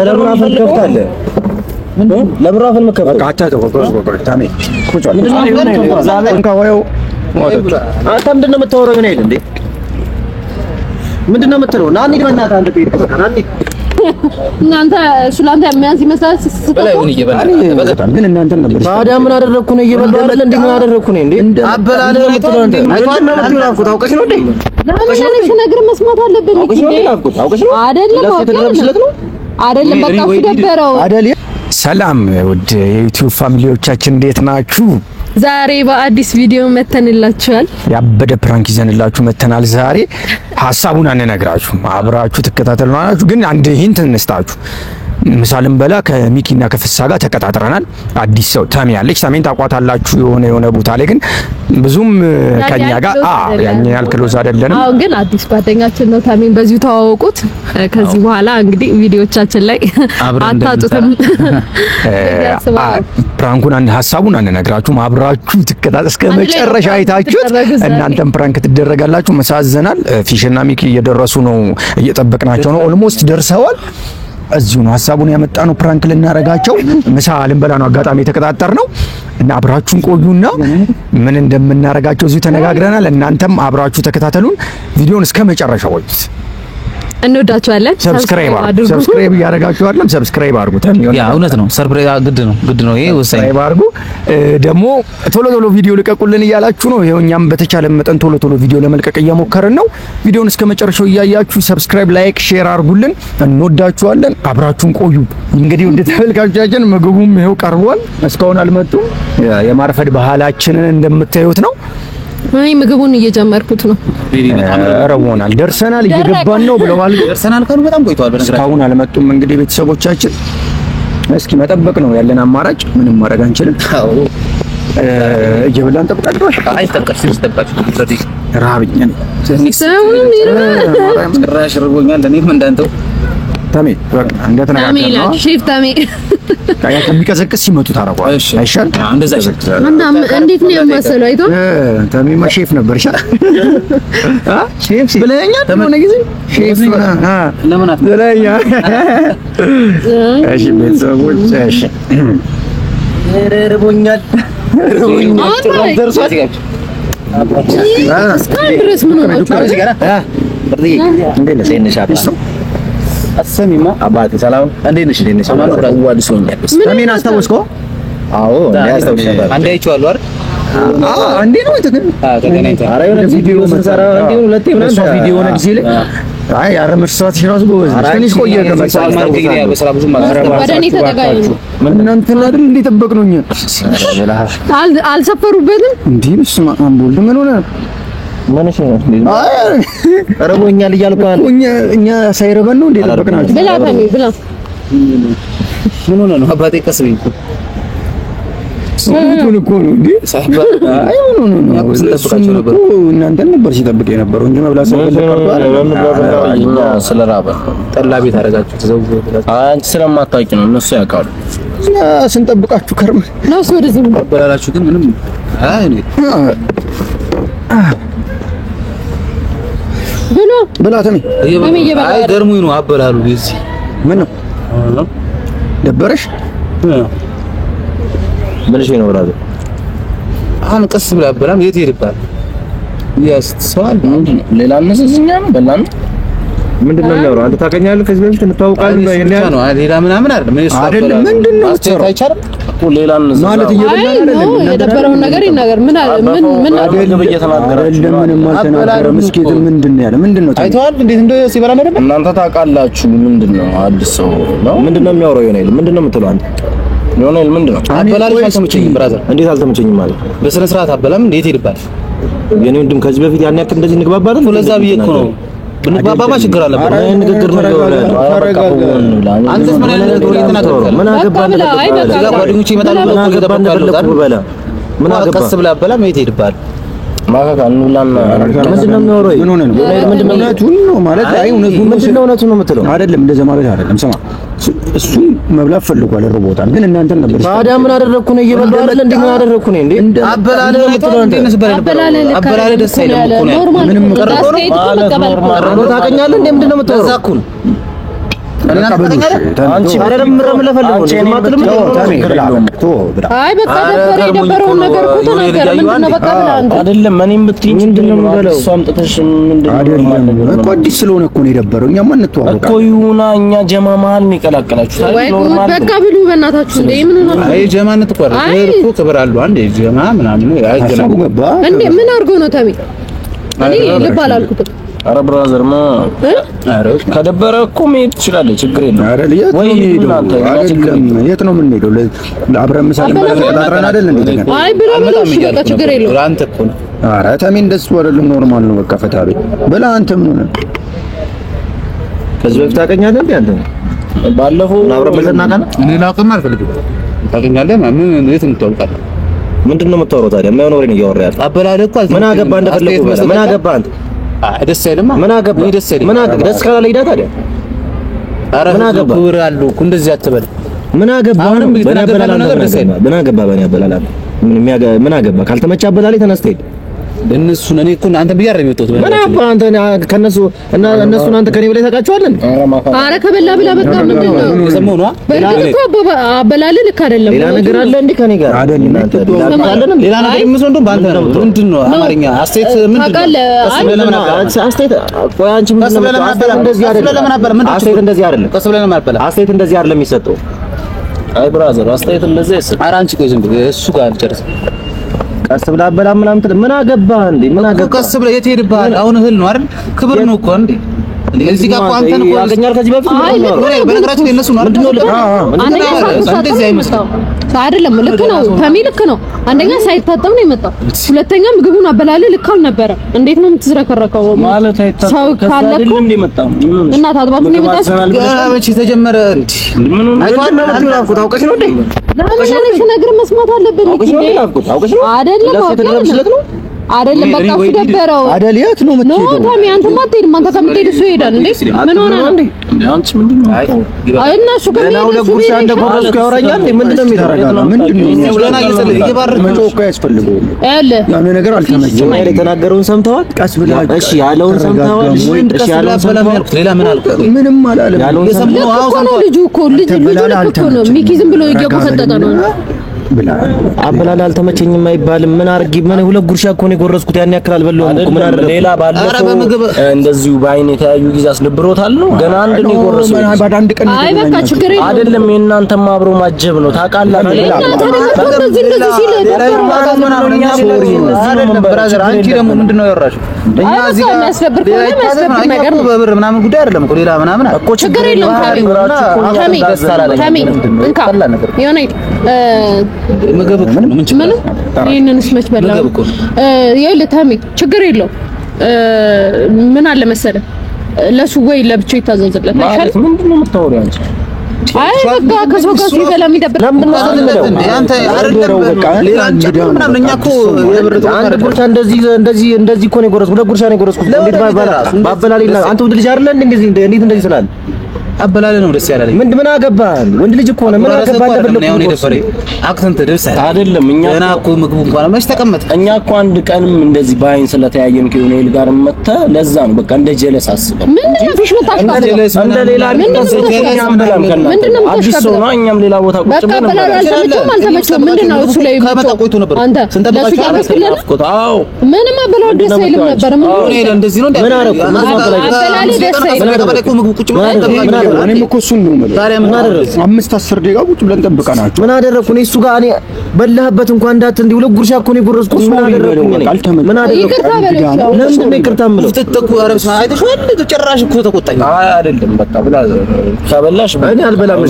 ለብራፈን ከፍታለ ለብራፈን መከፈት በቃ አታተው ታሜ ቁጭ አንተ ምንድነው የምታወራው ነው እንዴ? ምንድነው የምትለው? ና እንሂድ በእናትህ አንተ ቤት ና እንሂድ። እናንተ ሱላንተ የሚያዝ ይመስላል በላይውን እየበላን ግን እናንተ ነበር ታዲያ ምን አደረኩ ነው እየበላሁ አይደል እንዴ? ምን አደረኩ ነው እንዴ? አበላለ የምትለው አንተ አይቷን ነው የምትለው ታውቀሽ ነው እንዴ? ለምን ነገር መስማት አለብን አይደለም በቃ ደበረው አይደል? ሰላም ውድ የዩቲዩብ ፋሚሊዎቻችን እንዴት ናችሁ? ዛሬ በአዲስ ቪዲዮ መተንላችኋል። ያበደ ፕራንክ ይዘንላችሁ መተናል። ዛሬ ሐሳቡን አንነግራችሁ አብራችሁ ተከታተሉናችሁ። ግን አንድ ሂንት እንስጣችሁ። ምሳልን በላ ከሚኪና ከፍሳ ጋር ተቀጣጥረናል። አዲስ ሰው ታሚ ያለች ታሚን ታቋታላችሁ የሆነ ቦታ ላይ ግን ብዙም ከኛ ጋር ያኛ ያልክሎዝ አይደለንም። አዎ ግን አዲስ ጓደኛችን ነው ታሚን በዚሁ ተዋወቁት። ከዚህ በኋላ እንግዲህ ቪዲዮቻችን ላይ አታጡትም። ፕራንኩን አንድ ሐሳቡን አንነግራችሁም። አብራችሁ ተከታተሉ እስከ መጨረሻ አይታችሁት እናንተም ፕራንክ ትደረጋላችሁ። መሳዘናል። ፊሽና ሚኪ እየደረሱ ነው፣ እየጠበቅናቸው ነው። ኦልሞስት ደርሰዋል። እዚሁ ነው ሐሳቡን ያመጣ ነው። ፕራንክ ልናረጋቸው ምሳ ልንበላ ነው አጋጣሚ የተቀጣጠር ነው እና አብራችሁን ቆዩና ምን እንደምናረጋቸው እዚሁ ተነጋግረናል። እናንተም አብራችሁ ተከታተሉን። ቪዲዮን እስከ መጨረሻው ወይስ እንወዳችኋለን። ሰብስክራይብ እያደረጋችሁ አይደለም? ሰብስክራይብ አድርጉ። ያ እውነት ነው። ሰርፕራይዝ ግድ ነው። ይሄ ወሳኝ ሰብስክራይብ አድርጉ። ደግሞ ቶሎ ቪዲዮ ልቀቁልን እያላችሁ ነው። ይሄው እኛም በተቻለ መጠን ቶሎ ቪዲዮ ለመልቀቅ እየሞከርን ነው። ቪዲዮውን እስከ መጨረሻው እያያችሁ ሰብስክራይብ፣ ላይክ፣ ሼር አድርጉልን። እንወዳችኋለን። አብራችሁን ቆዩ። እንግዲህ ወደ ተመልካቾቻችን ምግቡም ይሄው ቀርቧል። እስካሁን አልመጡም። የማርፈድ ባህላችንን እንደምታዩት ነው። አይ ምግቡን እየጀመርኩት ነው። ረቦናል ደርሰናል እየገባን ነው ብለዋል። ደርሰናል ካሉ በጣም ቆይቷል። እስካሁን አልመጡም። እንግዲህ ቤተሰቦቻችን እስኪ መጠበቅ ነው ያለን አማራጭ። ምንም ማድረግ አንችልም። አዎ እየበላን እንጠብቃለን። አይ ተጠብቃችሁ ረሃብኝ ነው ጭራሽ ርቦኛል። እኔም እንዳንተው ታሜ በቃ እንደተነጋገርነው ነው። ሼፍ ታሜ ካያ ከሚቀዘቅዝ ሲመጡ ታረቋል አይሻል? እንደዛ ይሻል። እንዴት ነው የማሰለው? አይቶ ታሜማ ሼፍ ነበር። ሼፍ ብለኸኛል ተመነ ጊዜ ሼፍ ለምን አትለኛ? እሺ ቤተሰቦች እሺ ረቦኛል ደርሷት ይጋጭ ድረስ ምን ሆነ? አሰሚማ አባቴ ሰላም እንዴት ነሽ? ታሜን አስታወስከው? አዎ ያስታውሻለሁ። አንዴ አይቼዋለሁ አይደል? አንዴ ነው እንትን ኧረ የሆነ ቪዲዮ ሰራ አንዴ ሁለቴ ምናምን ቪዲዮ ነው ጊዜ ላይ አይ አረመርሳት ራሱ ጎበዝ ነሽ። ትንሽ ቆየ ከመጣ በስራ ብዙ ማለት ወደኔ ተጠጋኝ እናንተ አይደል እንዴ ጠበቅነው እኛ አልሰፈሩበትም እንዴ? ስማ አምቦል ምን ሆነ? ማነሽ ነው? አይ ረቦኛል እያልኩ እኛ ሳይረበን ነው እንዴ ጠበቅናችሁ? ብላ ታሜ ብላ ምን ሆነ ነው አባቴ ቀስብኝ ምን እኮ ነው እንዴ? አይ ነው እናንተ ነበር ሲጠብቅ የነበረው እንጂ መብላት ስለራበ ጠላ ቤት አደረጋችሁ ተዘውዘው አንቺ ስለማታውቂ ነው። እነሱ ያውቃሉ። ስንጠብቃችሁ ከርም ነው ወደዚህ በላላችሁ ግን ምንም አይ ነው ብላ ታሜ አይ ገርሙኝ ነው አበላሉ። እዚህ ምን ነው ደበረሽ? ምንሽ ነው ብራዘር? አሁን ቀስ ብላ አበላም የት ይሄድባል? ያስተዋል ሌላ አነሰኛ ነው በላን። ምንድነው የሚያወራው? አንተ ታውቀኛለህ? ከዚህ በፊት እንተዋወቃለን ነው ሌላ ምናምን አይደለም። ምንድነው አይቻልም እኮ ሌላ ማለት እየበላን አይደለም። የደበረውን ነገር ይናገር። ምን አይደለም እየተናገረ አይደለም። ምንም አልተናገረም። እስኪ ምንድነው ያለ? ምንድነው አይተዋል? እንዴት እንደ ሲበላ ነው አይደለም? እናንተ ታውቃላችሁ። ምንድነው አዲስ ሰው ነው? ምንድነው የሚያወራው? ይሆናል ምንድነው የምትለው አንተ? ይሆናል ምንድነው? አበላልሽ አልተመቸኝም ብራዘር። እንዴት አልተመቸኝም ማለት? በስነ ስርዓት አበላም እንዴት ይሄድባል? የኔ ወንድም ከዚህ በፊት ያን ያክል እንደዚህ እንግባባለን? ለዛ ብዬ እኮ ነው ብንግባባማ ችግር አለበት። ንግግር ነው አንተ ምን አይነት ነገር እየተናገርክ ምን አገባን? ጓደኞቼ ይመጣሉ ብለው ምን አገባን? ቀስ ብለህ አበላ መሄድ ይሄድባል። ማካካ እንውላና ምንድነው የሚያወራው? ምን ሆነ ነው? ምንድነው እውነቱን ነው ማለት? አይ እውነቱን ነው የምትለው አይደለም። እንደዛ ማለት አይደለም። ስማ እሱ መብላት ፈልጓል፣ ርቦታል። ግን እናንተ ነበር ታዲያ ምን አደረኩ ነው? እየበላሁ አይደል እንዴ? ምን አደረኩ ነው እንዴ? አበላለ ደስ አይልም እኮ ነው። ምንም ቀረው ነው ታውቀኛለህ እንዴ? ምንድነው የምታወራው? አንቺ አይደለም ለፈልገው አይ በቃ የደበረውን ነገር እኮ ተናገረ። ምንድነው በቃ ብላ አንተ አይደለም እኔም ብትይኝ ምንድነው የምበለው? እሷም ጥተሽ ምንድነው እኮ አዲስ ስለሆነ እኮ ነው የደበረው። እኛማ እንተዋወቃለን እኮ ይሁና። እኛ ጀማ መሀል ነው የቀላቀላችሁ። ኖርማል በቃ ብሉ በእናታችሁ። እንዴ ምን ነው? አይ ጀማነት እኮ አይደል እኮ ክብር አለው። አንዴ ጀማ ምናምን አይገናም እንዴ ምን አድርጎ ነው ተሚ? እኔ ልብ አላልኩትም። አረ ብራዘር ማ አረ ከደበረ እኮ መሄድ ትችላለህ፣ ችግር የለም። አረ የት ነው የምንሄደው? የት ነው የምንሄደው? አብረን ምሳሌ ተጣጥረን አይደል እንዴ? አይ ብሎ እሺ በቃ ችግር የለውም። አንተ እኮ ነው። አረ ተሚ እንደሱ አይደለም፣ ኖርማል ነው በቃ ፈታ ቤት በላ። አንተ ምን ሆነ? ከዚህ በፊት ታውቀኛለህ እንዴ አንተ? ባለፈው አብረን በተናቀና እኔ ላውቅም አልፈልግም። ታውቀኛለህ? ምን የት እንተዋወቃለን? ምንድን ነው የምታወራው ታዲያ? የማይሆን ወሬ ነው እያወራህ ያለው። አበላለ እኮ ምን አገባ እንደፈለኩ ምን አገባ አንተ? ደስ አይልማ። ምን አገባ ምን አገባ? ደስ ካላለ ሂዳ ታዲያ። ኧረ ምን አገባ? ክብር አለው እኮ እንደዚህ አትበል። ምን አገባ? ምን አገባ? በእኔ አበላል ምን አገባ? ካልተመቻ አበላል ተነስተህ ሂድ። እነሱን እኔ እኮ አንተ ብዬ አይደለም የወጣሁት። ምን አባ አንተ ከነሱ እና እነሱን አንተ ከኔ በላይ ታውቃቸዋለህ? አረ ከበላ ብላ በቃ ምንድን ነው የሰማው ነው። በእርግጥ እኮ አበላል ልክ አይደለም። ሌላ ነገር አለ እንዴ ከኔ ጋር አይደለም? ሌላ ነገር የምትሰው እንደው ባንተ ነው። ምንድን ነው አማርኛ አስተያየት ምንድን ነው? አስተያየት ቆይ አንቺ ምንድን ነው እንደዚህ አይደለም። አስተያየት እንደዚህ አይደለም። ቀስ ብለህ ለምን አትበላ? አስተያየት እንደዚህ አይደለም የሚሰጠው። አይ ብራዘር አስተያየት እንደዚህ አይሰጥም። ኧረ አንቺ ቆይ ዝም ብለህ እሱ ጋር ጨርስ። ቀስ ብለህ አበላ ምናምን ትል ምን አገባህ እንዴ? ምን አገባህ? ቀስ ብለህ የት ሄድብሃል? አሁን እህል ነው አይደል? ክብር ነው እኮ እንዴ እዚህ ጋር እኮ አንተን እኮ ያገኛል ከዚህ በፊት በነገራችን ላይ እነሱ ነው አይደል? እንደዚህ አይመስልም አይደለም። ልክ ነው ተሚ ልክ ነው። አንደኛ ሳይታጠብ ነው የመጣው። ሁለተኛ ምግቡን አበላል ልክ አልነበረም። እንዴት ነው የምትዝረከረከው? ማለት አይታጠብ ሰው ካለኩ እንዴ መጣው እና ታጥባችሁ ነው የመጣው። መቼ ተጀመረ እንዴ? ምን ነው ታውቀሽ ነው እንዴ? ለምን ነገር መስማት አለብን እንዴ? አይደለም አይደለም በቃ እሱ ደበረው አይደል? የት ነው የምትሄደው? ነው ታሚ አንተ ማትሄድ ማንተ ከምትሄድ እሱ ይሄዳል እንዴ? ምን ሆነ ነው እንዴ? አንቺ ምንድነው? አይ እና እሱ ገና ለጉርሻ እንደጎረስኩ ያወራኛል እንዴ? ምንድነው የሚደረገው? ምንድነው ለና እየባረክ መጮህ ያስፈልገው ያለ ያለ ነገር አልተመቸም። አይደል? የተናገረውን ሰምተዋል? ቀስ ብለህ እሺ ያለውን ሰምተዋል? እሺ ያለውን ሰምተዋል? ሌላ ምን አልኩ? ምንም አላለም። ያለውን ሰምተዋል? ልጁ እኮ ልጅ ልክ እኮ ነው። ሚኪ ዝም ብሎ እየቆፈጠጠ ነው። አበላል አልተመቸኝም አይባልም። ምን አርጊ ምን ሁለት ጉርሻ እኮ ነው የጎረስኩት። ያን ያክል አልበላሁም እኮ ምን አደረኩ? ሌላ ባለፈው እንደዚሁ በአይን የተያዩ ጊዜ አስደብሮታል ነው ገና አንድ ነው የጎረስኩት። ባዳንድ ቀን አይ በቃ ችግር የለም አይደለም። የእናንተም አብሮ ማጀብ ነው ታውቃላችሁ። ብራዘር አንቺ ደግሞ ምንድነው ያወራሽው? እኛ እዚህ ጋር የሚያስደብር ነገር ነው። በብር ምናምን ጉዳይ አይደለም እኮ ሌላ ምናምን እኮ ችግር የለውም። ታሚ እንካ የሆነ ምግብ እኮ ነው። ምን ችግር አለ? ይሄንንስ መች በላው? ይኸውልህ ታሚ ችግር የለውም። ምን አለ መሰለህ ለሱ ወይ ለብቻው ይታዘዝለት አይሻል? ምንድነው የምታወሪው አንቺ? አይ በቃ ከሰው ጋር ሲበላ የሚደብር ለምን ነው አንተ አይደለም በቃ ሌላ አንቺ ምናምን እኛ እኮ አንድ ጉርሻ እንደዚህ እኮ ነው የጎረስኩት። ሁለት ጉርሻ ነው የጎረስኩት። እንዴት ባበላል አንተ ወንድ ልጅ አይደለ እንዴት ስላል አበላለ ነው ደስ ያላለኝ። ምን አገባህ? ወንድ ልጅ እኮ ነው። ምን አገባህ? ነው የደፈረኝ አክሰንት ደስ አይደለም። እኛ ገና እኮ ምግቡ እንኳን መች ተቀመጠ። እኛ እኮ አንድ ቀንም እንደዚህ በአይን ስለተያየን ከሆነ ጋር መጣ። ለዛ ነው በቃ እንደ ጀለስ አስበው ምንድነው ፊሽ መታሽ እንደ ሌላ ምንድነው አዲስ ሰው ነው። እኛም ሌላ ቦታ ቁጭ ብለን ነበር። አልተመቸውም። ምንድነው እሱ ላይ ከመጣ ቆይቶ ነበር። አንተ ስንጠብቃችሁ አዎ ምንም አበላው ደስ አይልም ነበር። ምን እንደዚህ ነው ምን አረኩ? አበላል ደስ አይልም። ምግቡ ቁጭ ብለን እኔም እኮ እሱን ነው ማለት ታዲያ ምን አደረግህ? 5-10 ደቂቃ ቁጭ ብለን ጠብቀናቸው። ምን አደረኩ? እኔ እሱ ጋር እኔ በላህበት እንኳን እንዳት እንዲህ ሁለት ጉርሻ እኮ ነው የጎረስኩት። ምን አደረኩ? ምን አደረኩ? ለምን ይቅርታ የምለው? ትተኩ አረብሳ አይተሽዋል? ጭራሽ እኮ ተቆጣኝ። አይ አይደለም በቃ ብላ ከበላሽ እኔ አልበላም።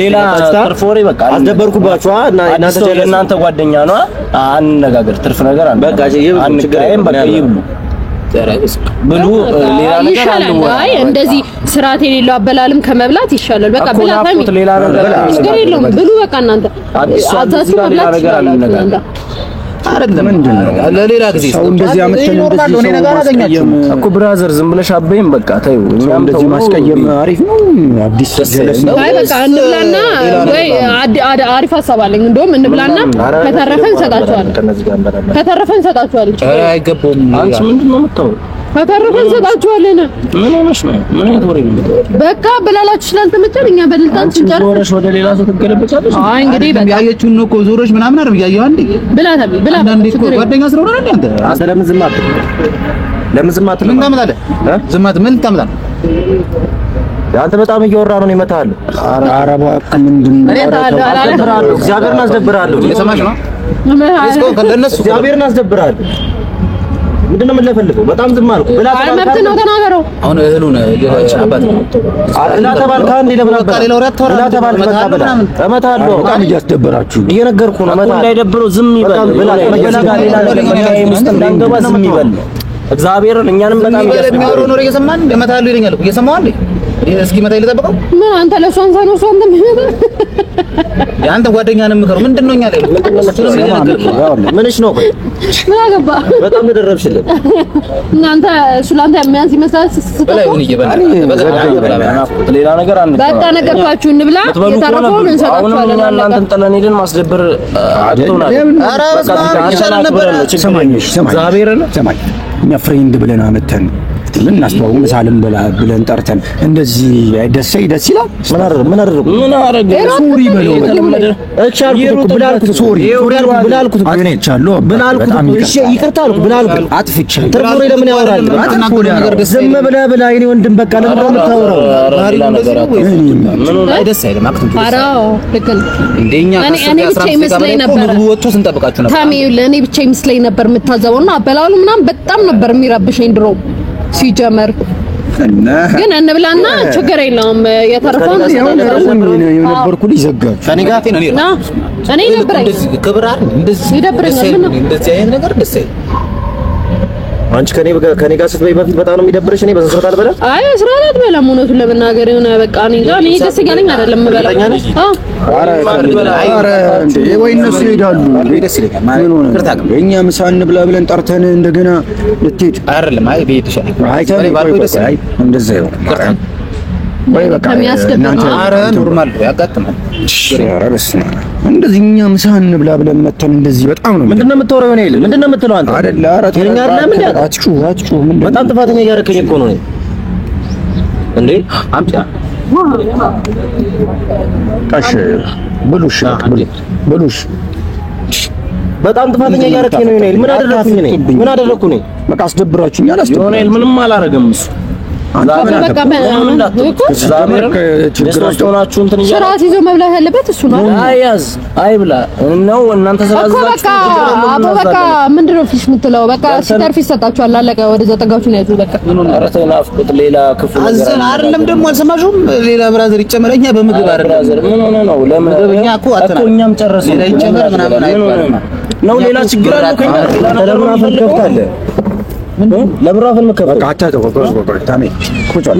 ሌላ ትርፎሬ በቃ አስደበርኩባችሁ እና እናንተ ጓደኛ ነው አንነጋገር። ትርፍ ነገር አለ በቃ አንገራይም በቃ ይብሉ ብሉ ሌላ ነገር አለ። አይ እንደዚህ ስርዓት የሌለው አበላልም ከመብላት ይሻላል። በቃ ብላ ታሚ ችግር የለውም ብሉ በቃ እናንተ አዛችሁ መብላት ይችላል። አይደለም ምንድነው ለሌላ ጊዜ ሰው እንደዚህ አመተን እንደዚህ ነገር አገኛችሁ እኮ ብራዘር ዝም ብለሽ አበይም በቃ ተይው። እኛም እንደዚህ ማስቀየም አሪፍ ነው። አዲስ ጀለስ ነው። አይ በቃ እንብላና ወይ አሪፍ ሀሳብ አለኝ። እንደውም እንብላና ከተረፈን እንሰጣቸዋለን። ከተረፈን እንሰጣቸዋለን። አይገባውም። አንቺ ምንድነው የምታወሪው? ከተረፈን እንሰጣችኋለን። ምን ሆነሽ ነው? ምን አይነት ወሬ ነው? በቃ ብላላችሁ ስላልተመቸን እኛ በልልታን ስንጨርስ ዞረሽ ወደ ሌላ ሰው ትገለበጫለሽ። አይ እንግዲህ በቃ ያየችውን ነው እኮ ዞሮሽ ምናምን አይደል ያየው አንዴ ብላ አንዴ እኮ ጓደኛ ስለሆነ አይደል አንተ አንተ ለምን ዝም አትልም? ለምን ዝም አትልም? ምን ታመጣለህ? ዝም አትልም። ምን ታመጣለህ? አንተ በጣም እየወራ ነው ይመታል። ኧረ እባክህ ምንድን ነው? እግዚአብሔርን አስደብራለሁ። እየሰማሽ ነው? እስኮ ከእነሱ እግዚአብሔርን አስደብራለሁ። ምንድነው የምትለፈልፈው? በጣም ዝም አልኩ። ብላ መብት ነው ተናገረው። አሁን እህሉን አባት ብላ ተባልካ እንዴ? ለምን አባ ሌላ ወሬ አታወራ። ብላ ተባልካ ብላ እመታለሁ። በጣም እያስደበራችሁ እየነገርኩህ ነው። እመታለሁ። እንዳይደብረው ዝም ይበል። ብላ እንዳንገባ ዝም ይበል። እግዚአብሔርን እኛንም በጣም የሚያወራው ነው እየሰማን እመታለሁ ይለኛል እኮ እየሰማው አንዴ እስኪ መታኝ ልጠብቀው። ምን አንተ ለሷን ሳይኖር ሷን እንደሚመጣ የአንተ ጓደኛ ነው የምከረው። ምንድነው እኛ ላይ ምንሽ ነው? ምን አገባ? በጣም ተደረብሽልን እናንተ እሱ ላንተ የሚያንስ ይመስላል። በላይውን ሌላ ነገር አንተ በቃ ነገርኳችሁ እንብላ። የተረፈውን እንሰጣችኋለን። እናንተን ጥለን ሄደን ማስደበር አጥቶናል። ኧረ በስመ አብ ይሻላል ነበር። ሰማኝ እግዚአብሔርን ሰማኝ። እኛ ፍሬንድ ብለን አመተን ምን እናስተዋው ምሳልን ብለን ጠርተን እንደዚህ ደስ ይላል። ምን አደረኩ? ሶሪ በለው እሺ አልኩት ብላልኩት ሶሪ ብላልኩት እሺ ይቅርታ አልኩት ብላልኩት አጥፍቻለሁ። ትርጉም ለምን ያወራል? ዝም ብለህ ብላ የኔ ወንድም በቃ ለምን ነው የምታወራው? ምን ደስ አይልም። አክቱም አራው ልክ ነው። እንደኛ እኔ ብቻ ይመስለኝ ነበር ወጥቶ ስንጠብቃችሁ ነበር። ታሚ ለኔ ብቻ ይመስለኝ ነበር የምታዘበውና አበላሉ ምናምን በጣም ነበር የሚረብሸኝ ድሮ ሲጀመር ግን እንብላና ችግር የለውም። የተረፈውን የነበርኩ ልጅ ዘጋችሁ ከኔ ጋር እኔ ነበር ክብር አይደል እንደዚህ ይደብረኛል። እንደዚህ አይነት ነገር ደስ አይልም። አንቺ ከኔ ጋር ስትበይ በፊት በጣም ነው የሚደብርሽ። እኔ በስርዓት አልበላም። አይ ስርዓት አልበላም። እውነቱን ለመናገር የሆነ በቃ እኔ ደስ እያለኝ አይደለም የምበላው። ኧረ እንዴ ወይ እነሱ ይሄዳሉ። ደስ ይለኛል። እኛ ምሳ እንብላ ብለን ጠርተን እንደገና ልትሄድ አይደለም። አይ ቤት ይሻላል። አይ እንደዛ ይሆን ወይ በቃ ከሚያስደብር ኧረ ኖርማል ያጋጥማል። ኧረ በስመ አብ እንደዚህ እኛ ምሳ እንብላ ብለን መተን እንደዚህ በጣም ነው። ምንድነው የምታወራው? ነው ይሄ ምንድነው የምትለው አንተ? አይደለ ኧረ ተኛ አይደለም እንዴ? አትጩህ በጣም ጥፋተኛ እያደረከኝ እኮ ነው እንዴ? አምጣ ቀሽ ብሉሽ ብሉሽ በጣም ጥፋተኛ እያደረከኝ ነው። ይሄ ምን አደረኩኝ? ምን አደረኩ? ነው በቃ አስደብራችሁኛል። ዮናኤል ምንም አላረገም እሱ ስርዓት ይዞ መብላት ያለበት እሱ ነው። አያዝ አይብላ ነው እናንተ በቃ ምንድን ነው ፊሽ የምትለው? በቃ ሲተርፍ ይሰጣችኋል። አለቀ። ወደዛ ጠጋችሁ ነው ያዙት። በቃ ናፍቆት ሌላ ክፉ ነገር አይደለም። ደግሞ አልሰማሽውም? ሌላ ብራዘር ይጨመረኛ በምግብ አይደለም። ምን ሆነ ነው? ለምግብኛ እኮ እኛም ጨረስን። ሌላ ይጨመር ምናምን አይባልም ነው። ሌላ ችግር አለ ከኛ ለምን አፈከፍታለ? ለብራፈን መከፈል በቃ አታተው ታሜ ቁጭ በል።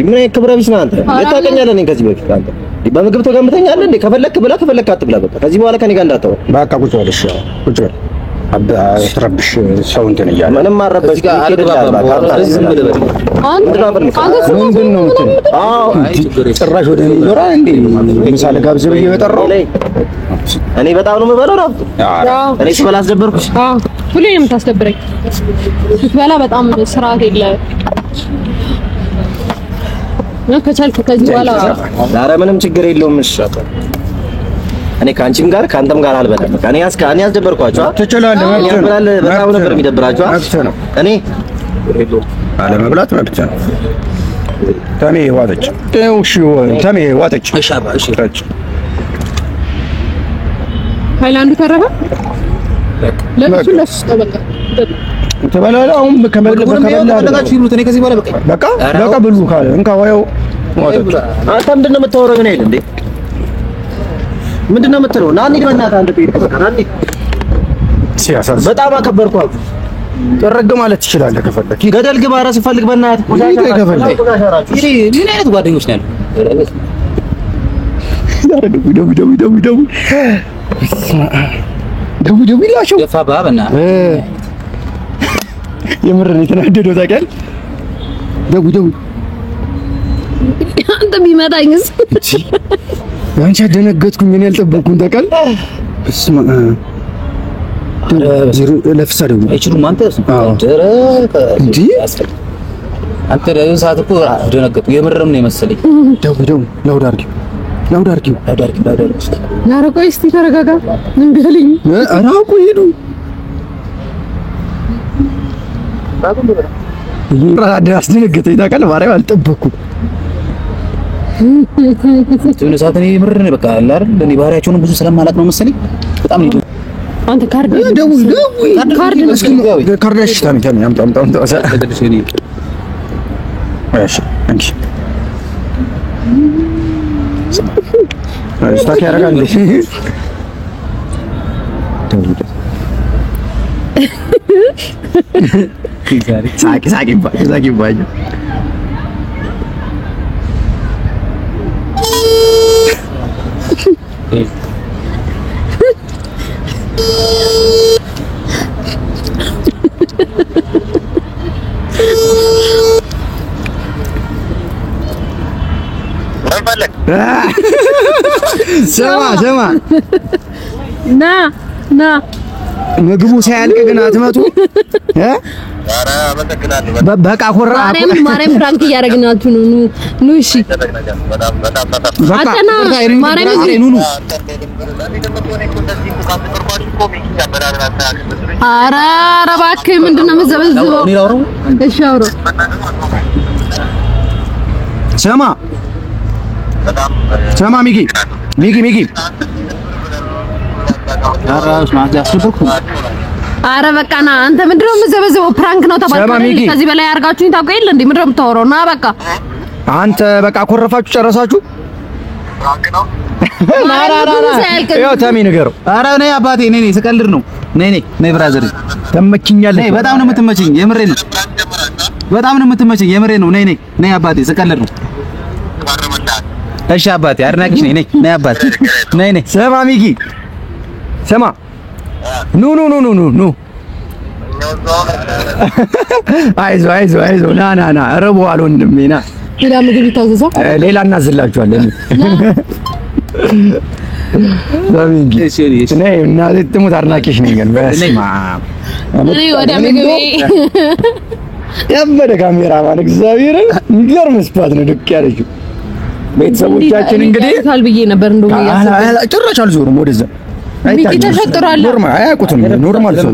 ምን ክብረ ቢስ ነህ አንተ? ልታውቀኛለህ ነኝ ከዚህ በፊት አንተ በምግብ ተገምተኛለህ እንዴ? ከፈለክ ብላ ከፈለክ አትብላ። በቃ ከዚህ በኋላ ከኔ ጋር እንዳታወራ። በቃ ቁጭ በል። እሺ ቁጭ በል። አትረብሽ ሰው እንትን እያለ ምንም አረበሽ ጋር አልገባም። ምንድን ነው እንትን? አዎ ጭራሽ ወደ እኔ ዞራ እንዴ? ምሳሌ ጋብዘህ ብዬ በጠራው እኔ በጣም ነው የምበላው። ራሱ እኔ ስበላ አስደበርኩሽ? አዎ ሁሌ ነው የምታስደብረኝ። ስትበላ በጣም ስርዓት የለህም። ከቻልክ ከዚህ በኋላ ኧረ ምንም ችግር የለውም። እሺ እኔ ከአንቺም ጋር ከአንተም ጋር አልበላም። በቃ እኔ ያስደበርኳቸው ትችላለህ። በጣም ነበር የሚደብራቸው። እኔ አለመብላት መብት ነው። ተሜ ዋጠች። እሺ ተሜ ዋጠች። እሺ አባ እሺ ሃይላንዱ ተረፈ። ለሱ በቃ ተበላላ። አሁን ከመግብ ከበላችሁ ይሉት። እኔ ከዚህ በኋላ በቃ ብሉ ካለ እንካ ወየው ዋጠች። አንተ ምንድን ነው የምታወራው? ግን አይደል እንዴ? ምንድን ነው የምትለው? ና እንሂድ በእናትህ አንተ ቤት በቃ ና እንሂድ። ሲያሳዝን በጣም አከበርኳት። ጥርግ ማለት ትችላለህ ከፈለክ። ገደል ግባ ራስህ ፈልግ በእናትህ። ምን አይነት ጓደኞች ነው ያሉት? ደውላቸው ገፋ ባበና የምር ነው የተናደደው ታውቃለህ። ደውል አንተ ቢመጣኝስ አንቺ አደነገጥኩኝ። እኔ አልጠበቅኩም ታውቃለህ። በስመ አብ ለፍሳ ደውል አይችሉም። አንተ እንዴ አንተ ለዚህ ሰዓት እኮ ደነገጥኩ። የምርም ነው የመሰለኝ። ደውል ላውድ አድርጊው ኧረ ቆይ እስኪ ተረጋጋ። እምቢ አለኝ። ኧረ አውቁ ሄዱ አስደነገጠኝ ታውቃለህ። ማርያም አልጠበቅኩም። የሆነ ሰዓት እኔ የምር ነው በቃ አለ አይደል እኔ ባህሪያቸውን ብዙ ስለማላውቅ ነው መሰለኝ በጣም ነው አንተ ካርድ ደውል ካርድ ካርዳሽ ታሚ አምጣ እሺ አንቺ ስታክ ያደርጋል እንዴ? ሳቂ ባይ ስማ ና ምግቡ ሳያልቅ ግን አትመጡ እ በቃ ኮራ ማርያም ፍራንክ እያደረግናችሁ ነው። ኑ እሺ አጠና ማርያም ኑ ኧረ እባክህ ምንድን ነው የምትዘበዝበው? እሺ አውሮ ስማ ሚኪ ኧረ በቃ ና አንተ ምንድን ነው የምትዘበዝበው? ፕራንክ ነው ተባልኩ። ከዚህ በላይ አድርጋችሁኝ ታውቁ የለ እንዴ? ምንድን ነው የምታወራው? ና በቃ አንተ በቃ ኮረፋችሁ ጨረሳችሁ? ያው ታሚ ንገረው። ኧረ ነይ አባቴ ነይ ስቀልድ ነው። ነይ ብራዘር ተመችኛለህ። በጣም ነው የምትመችኝ። የምሬን ነው። በጣም ነው የምትመችኝ። የምሬን ነው። ነይ አባቴ ስቀልድ ነው። እሺ አባቴ አድናቂሽ ነይ አባቴ ነይ ስማ ሚኪ ስማ ኑ አይዞህ ና ረቡዋል ወንድሜ ና ሌላ ምግብ ይታዘዛል። ሌላ እናዝላችኋለን። ነይ እና ትሙት አድናቂሽ ነኝ ግን በስመ አብ እኔ ወደ ምግቤ ያበደ ካሜራማን እግዚአብሔርን የሚገርም ስፓት ነው ድቅ ያለችው። ቤተሰቦቻችን እንግዲህ ብዬ ነበር እንደው ጭራሽ አልዞሩም ወደዛ ሚኪ ተሸጥሯል። ኖርማል አያውቁትም። ኖርማል ሰው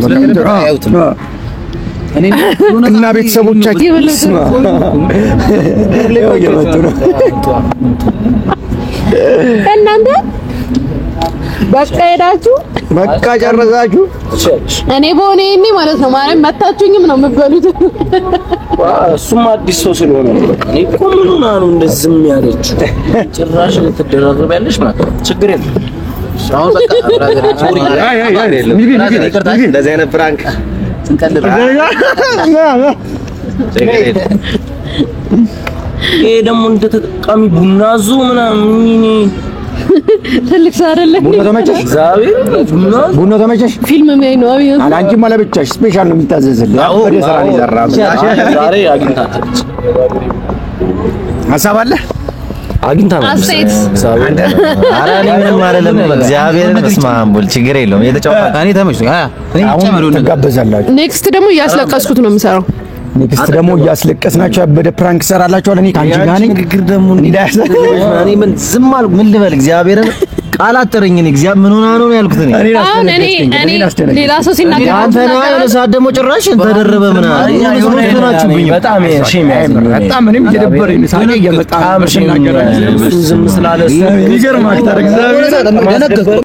እና ቤተሰቦቻችን እየመጡ ነው። እናንተ በቃ ሄዳችሁ በቃ ጨረሳችሁ። እኔ በሆነ ይሄኔ ማለት ነው ማርያም መታችሁኝም ነው የምትበሉት። እሱም አዲስ ሰው ስለሆነ እኔ እኮ ምን ሆና ነው እንደዚህ ያለችው? ጭራሽ ልትደራረቢያለሽ ማለት ችግር የለም። አሁን በቃ ብራዘር ሶሪ እንደዚህ አይነት ፍራንክ ስንቀልድ ይሄ ደግሞ እንደ ተጠቃሚ ቡና ዙ ምናምን ትልቅ ሰው አይደለም። ቡና ተመቸሽ? ፊልም የሚያይ ነው አብይ። አንቺማ ለብቻሽ ስፔሻል ነው የሚታዘዝልህ። ወደ ስራ ነው የዘራኸው። ዛሬ አግኝታለች። ሀሳብ አለ አግኝታ ነው አስተያየት ኧረ እኔ ምንም አይደለም። እግዚአብሔርን በስመ አብ ወልድ ችግር የለውም። የተጫወተ እኔ ተመችቶኝ አሁን ትጋበዛላችሁ። ኔክስት ደግሞ እያስለቀስኩት ነው የምሰራው። ኔክስት ደግሞ እያስለቀስናችሁ ያበደ ፕራንክ ሰራላችሁ። አለ እኔ ካንቺ ጋር ነኝ። ንግግር ደግሞ እኔ ምን ዝም አልኩ። ምን ልበል? እግዚአብሔርን ቃል አጠረኝ። እኔ እግዚአብሔር ምን ሆና ነው ያልኩት። እኔ ሌላ ሰው ሲናገር አንተ ነው የሆነ ሰዓት ደግሞ ጭራሽ ተደረበ ምናምን በጣም ሼም በጣም እኔም እየደበረኝ ሳቄ እየመጣ ነው። ዝም ስላለ እሱ ይገርማል። እግዚአብሔር